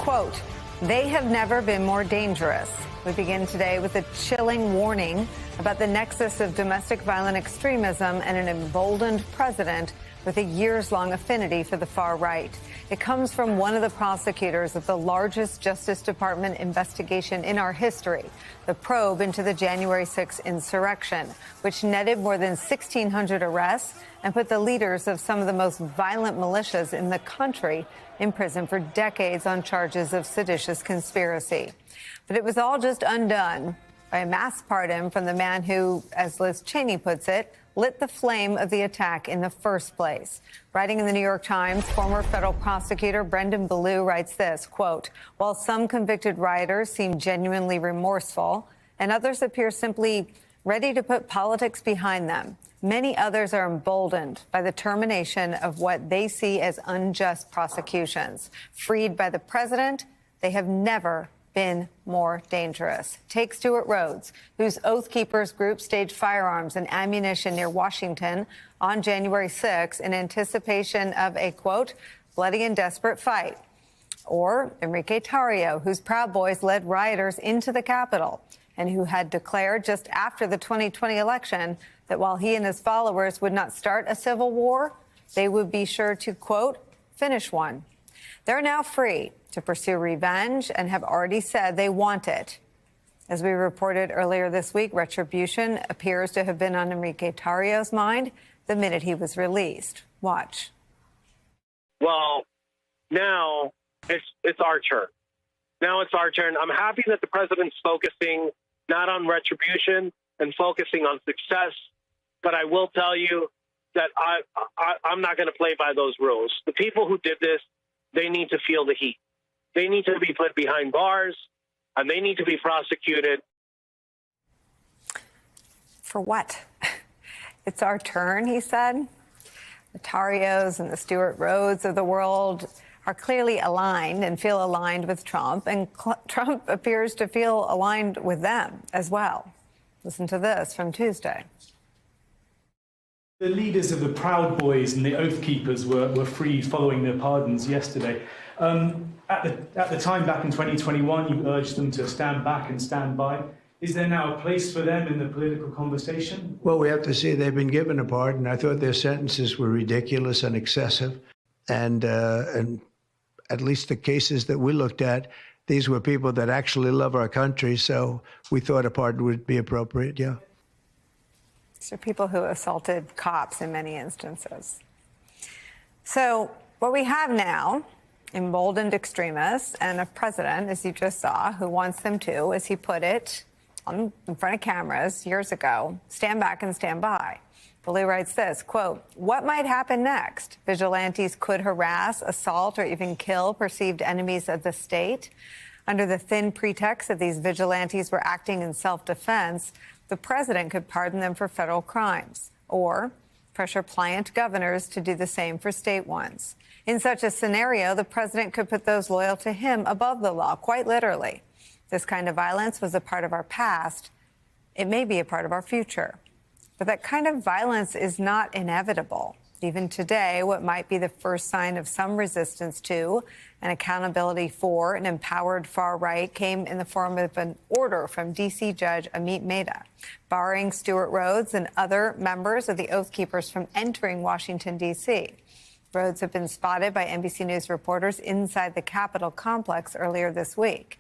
quote, "They have never been more dangerous." We begin today with a chilling warning about the nexus of domestic violent extremism and an emboldened president with a years-long affinity for the far right. It comes from one of the prosecutors of the largest Justice Department investigation in our history, the probe into the January 6th insurrection, which netted more than 1,600 arrests and put the leaders of some of the most violent militias in the country in prison for decades on charges of seditious conspiracy. But it was all just undone by a mass pardon from the man who, as Liz Cheney puts it, lit the flame of the attack in the first place. Writing in the New York Times, former federal prosecutor Brendan Ballou writes this, quote, "While some convicted rioters seem genuinely remorseful and others appear simply ready to put politics behind them, many others are emboldened by the termination of what they see as unjust prosecutions. Freed by the president, they have never been more dangerous." Take Stewart Rhodes, whose Oath Keepers group staged firearms and ammunition near Washington on January 6 in anticipation of a, quote, "bloody and desperate fight." Or Enrique Tarrio, whose Proud Boys led rioters into the Capitol and who had declared just after the 2020 election that while he and his followers would not start a civil war, they would be sure to, quote, "finish one." They're now free to pursue revenge and have already said they want it. As we reported earlier this week, retribution appears to have been on Enrique Tarrio's mind the minute he was released. Watch. Well, now it's our turn. Now it's our turn. I'm happy that the president's focusing not on retribution and focusing on success. But I will tell you that I'm not going to play by those rules. The people who did this, they need to feel the heat. They need to be put behind bars, and they need to be prosecuted. For what? It's our turn, he said. The Tarrios and the Stewart Rhodes of the world are clearly aligned and feel aligned with Trump, and Trump appears to feel aligned with them as well. Listen to this from Tuesday. The leaders of the Proud Boys and the Oath Keepers were freed following their pardons yesterday. At the time back in 2021, you urged them to stand back and stand by. Is there now a place for them in the political conversation? Well, we have to see they've been given a pardon. I thought their sentences were ridiculous and excessive. And at least the cases that we looked at, these were people that actually love our country. So we thought a pardon would be appropriate, yeah. These are people who assaulted cops in many instances. So what we have now, emboldened extremists and a president, as you just saw, who wants them to, as he put it in front of cameras years ago, stand back and stand by. Ballou writes this, quote, "What might happen next? Vigilantes could harass, assault, or even kill perceived enemies of the state. Under the thin pretext that these vigilantes were acting in self-defense, the president could pardon them for federal crimes or pressure pliant governors to do the same for state ones. In such a scenario, the president could put those loyal to him above the law, quite literally. This kind of violence was a part of our past. It may be a part of our future. But that kind of violence is not inevitable. Even today, what might be the first sign of some resistance to and accountability for an empowered far right came in the form of an order from D.C. Judge Amit Mehta, barring Stewart Rhodes and other members of the Oath Keepers from entering Washington, D.C. Rhodes have been spotted by NBC News reporters inside the Capitol complex earlier this week.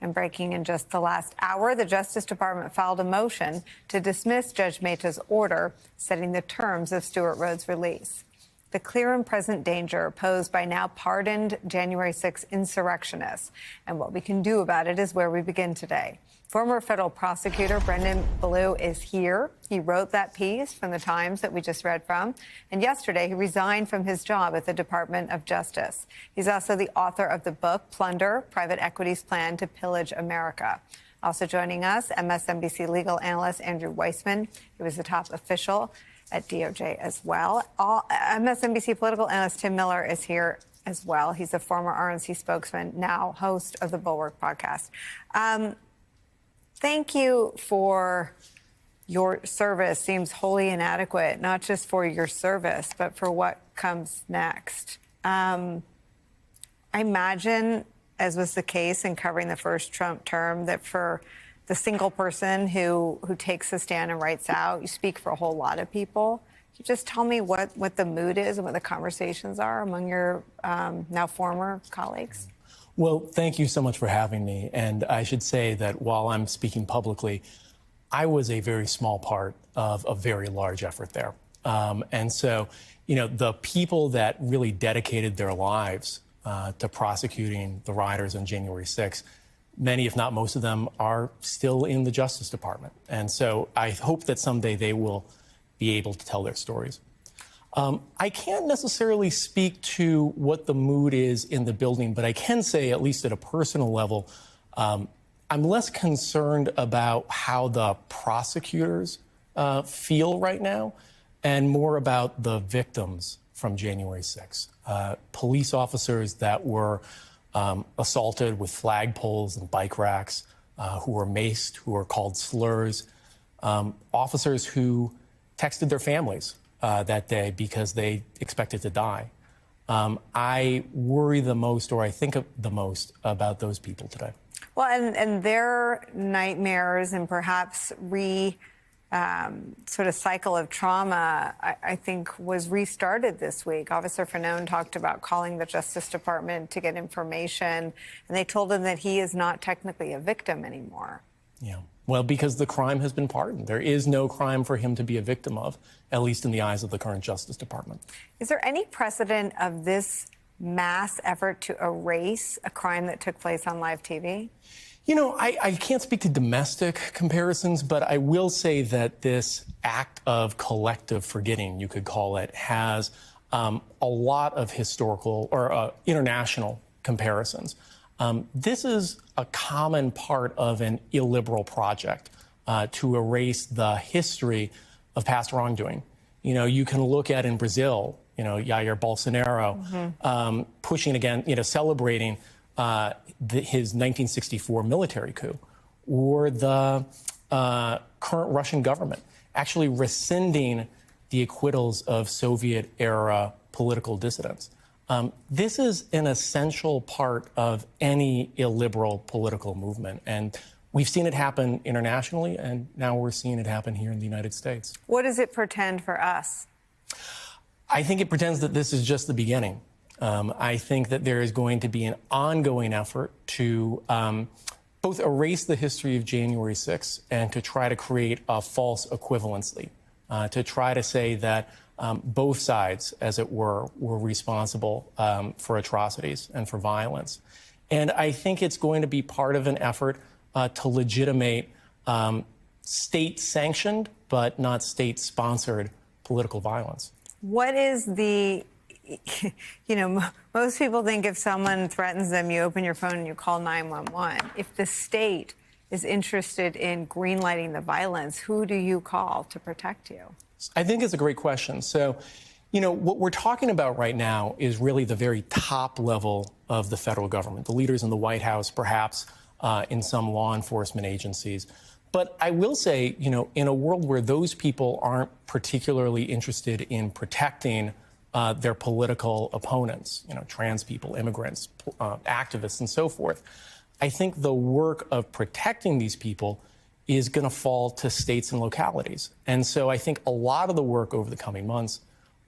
And breaking in just the last hour, the Justice Department filed a motion to dismiss Judge Mehta's order, setting the terms of Stewart Rhodes' release. The clear and present danger posed by now pardoned January 6 insurrectionists. And what we can do about it is where we begin today. Former federal prosecutor Brendan Ballou is here. He wrote that piece from the Times that we just read from. And yesterday, he resigned from his job at the Department of Justice. He's also the author of the book, Plunder, Private Equity's Plan to Pillage America. Also joining us, MSNBC legal analyst Andrew Weissmann. He was the top official at DOJ as well. MSNBC political analyst Tim Miller is here as well. He's a former RNC spokesman, now host of the Bulwark podcast. Thank you for your service. Seems wholly inadequate, not just for your service, but for what comes next. I imagine as was the case in covering the first Trump term, that for the single person who takes a stand and writes out, you speak for a whole lot of people. Can you just tell me what the mood is and what the conversations are among your now former colleagues? Well, thank you so much for having me. And I should say that while I'm speaking publicly, I was a very small part of a very large effort there. And so, the people that really dedicated their lives to prosecuting the rioters on January 6th, many, if not most of them, are still in the Justice Department. And so I hope that someday they will be able to tell their stories. I can't necessarily speak to what the mood is in the building, but I can say, at least at a personal level, I'm less concerned about how the prosecutors feel right now and more about the victims from January 6th. Police officers that were assaulted with flagpoles and bike racks, who were maced, who were called slurs, officers who texted their families that day because they expected to die. I worry the most, or I think the most, about those people today. Well, and their nightmares and perhaps sort of cycle of trauma, I think, was restarted this week. Officer Fanone talked about calling the Justice Department to get information, and they told him that he is not technically a victim anymore. Yeah. Well, because the crime has been pardoned. There is no crime for him to be a victim of, at least in the eyes of the current Justice Department. Is there any precedent of this mass effort to erase a crime that took place on live TV? I can't speak to domestic comparisons, but I will say that this act of collective forgetting, you could call it, has a lot of historical or international comparisons. This is a common part of an illiberal project to erase the history of past wrongdoing. You can look at in Brazil, Jair Bolsonaro pushing again, celebrating his 1964 military coup, or the current Russian government actually rescinding the acquittals of Soviet-era political dissidents. This is an essential part of any illiberal political movement, and we've seen it happen internationally, and now we're seeing it happen here in the United States. What does it portend for us? I think it pretends that this is just the beginning. I think that there is going to be an ongoing effort to both erase the history of January 6th and to try to create a false equivalency, to try to say that both sides, as it were responsible for atrocities and for violence. And I think it's going to be part of an effort to legitimate state-sanctioned but not state-sponsored political violence. What is the, most people think if someone threatens them, you open your phone and you call 911. If the state is interested in greenlighting the violence, who do you call to protect you? I think it's a great question. So, what we're talking about right now is really the very top level of the federal government, the leaders in the White House, perhaps in some law enforcement agencies. But I will say, in a world where those people aren't particularly interested in protecting their political opponents, trans people, immigrants, activists, and so forth, I think the work of protecting these people is going to fall to states and localities. And so I think a lot of the work over the coming months,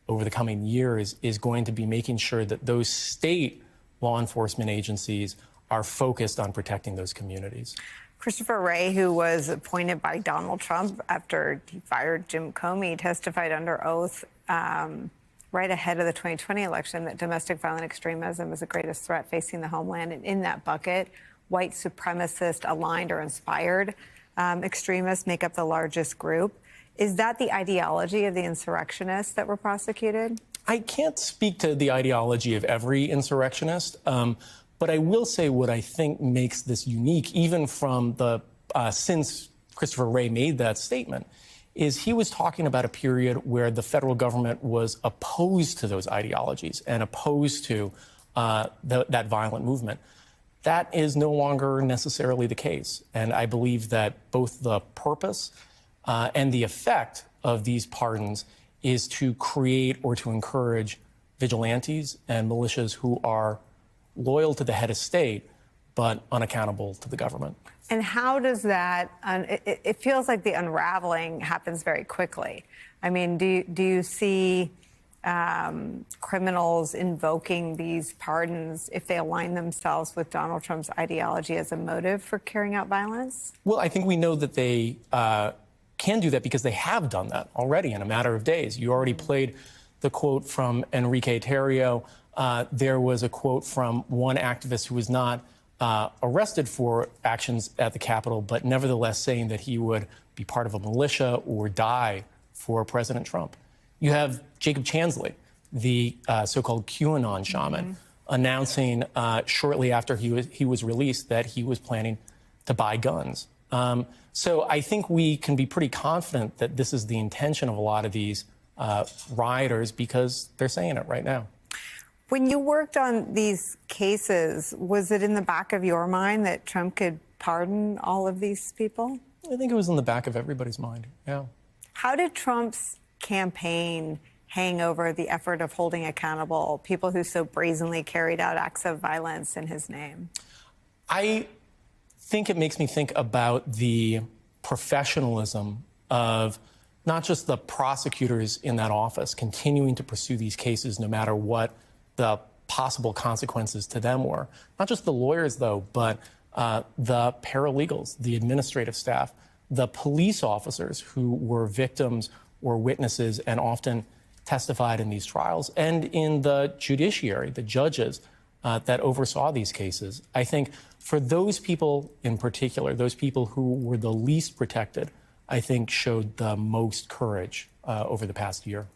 over the coming years, is going to be making sure that those state law enforcement agencies are focused on protecting those communities. Christopher Wray, who was appointed by Donald Trump after he fired Jim Comey, testified under oath right ahead of the 2020 election that domestic violent extremism is the greatest threat facing the homeland. And in that bucket, white supremacist aligned or inspired extremists make up the largest group. Is that the ideology of the insurrectionists that were prosecuted? I can't speak to the ideology of every insurrectionist. But I will say what I think makes this unique, even from since Christopher Wray made that statement, is he was talking about a period where the federal government was opposed to those ideologies and opposed to that violent movement. That is no longer necessarily the case. And I believe that both the purpose and the effect of these pardons is to create or to encourage vigilantes and militias who are loyal to the head of state, but unaccountable to the government. And how does that, it feels like the unraveling happens very quickly. I mean, do you see criminals invoking these pardons if they align themselves with Donald Trump's ideology as a motive for carrying out violence? Well, I think we know that they can do that because they have done that already in a matter of days. You already played the quote from Enrique Tarrio. There was a quote from one activist who was not arrested for actions at the Capitol, but nevertheless saying that he would be part of a militia or die for President Trump. You have Jacob Chansley, the so-called QAnon shaman, announcing shortly after he was released that he was planning to buy guns. So I think we can be pretty confident that this is the intention of a lot of these rioters because they're saying it right now. When you worked on these cases, was it in the back of your mind that Trump could pardon all of these people? I think it was in the back of everybody's mind, yeah. How did Trump's campaign hang over the effort of holding accountable people who so brazenly carried out acts of violence in his name? I think it makes me think about the professionalism of not just the prosecutors in that office continuing to pursue these cases no matter what the possible consequences to them were. Not just the lawyers, though, but the paralegals, the administrative staff, the police officers who were victims or witnesses and often testified in these trials, and in the judiciary, the judges that oversaw these cases. I think for those people in particular, those people who were the least protected, I think showed the most courage over the past year.